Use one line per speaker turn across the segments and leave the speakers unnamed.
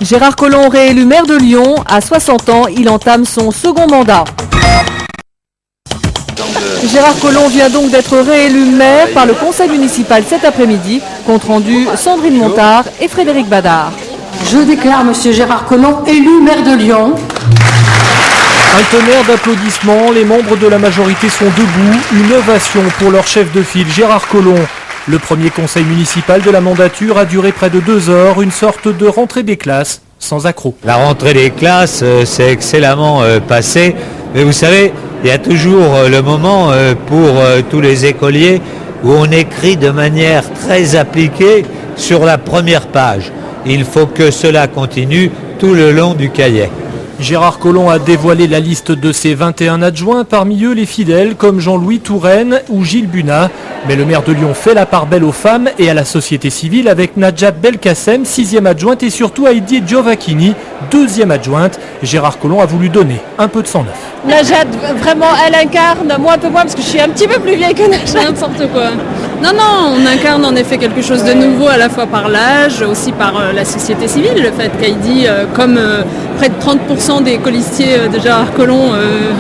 Gérard Collomb, réélu maire de Lyon, à 60 ans, il entame son second mandat. Gérard Collomb vient donc d'être réélu maire par le conseil municipal cet après-midi. Compte rendu Sandrine Montard et Frédéric Badard.
Je déclare M. Gérard Collomb élu maire de Lyon.
Un tonnerre d'applaudissements, les membres de la majorité sont debout, une ovation pour leur chef de file Gérard Collomb. Le premier conseil municipal de la mandature a duré près de 2 heures, une sorte de rentrée des classes sans accroc.
La rentrée des classes s'est excellemment passée, mais vous savez, il y a toujours le moment pour tous les écoliers où on écrit de manière très appliquée sur la première page. Il faut que cela continue tout le long du cahier.
Gérard Collomb a dévoilé la liste de ses 21 adjoints, parmi eux les fidèles comme Jean-Louis Touraine ou Gilles Bunat. Mais le maire de Lyon fait la part belle aux femmes et à la société civile avec Najat Belkacem, 6e adjointe, et surtout Heidi Giovacchini, 2e adjointe. Gérard Collomb a voulu donner un peu de sang neuf.
Najat, vraiment, elle incarne, moi un peu moins parce que je suis un petit peu plus vieille que Najat.
N'importe quoi. Non, on incarne en effet quelque chose de nouveau à la fois par l'âge, aussi par la société civile. Le fait qu'Heidi, comme près de 30% des colistiers de Gérard Collomb,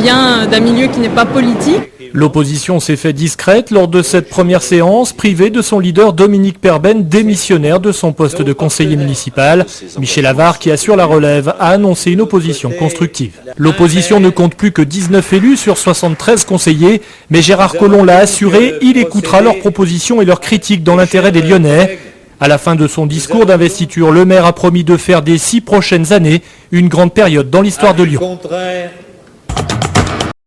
vient d'un milieu qui n'est pas politique.
L'opposition s'est fait discrète lors de cette première séance, privée de son leader Dominique Perben, démissionnaire de son poste de conseiller municipal. Michel Avard, qui assure la relève, a annoncé une opposition constructive. L'opposition ne compte plus que 19 élus sur 73 conseillers, mais Gérard Collomb l'a assuré, il écoutera leurs propositions et leurs critiques dans l'intérêt des Lyonnais. À la fin de son discours d'investiture, le maire a promis de faire des 6 prochaines années une grande période dans l'histoire de Lyon.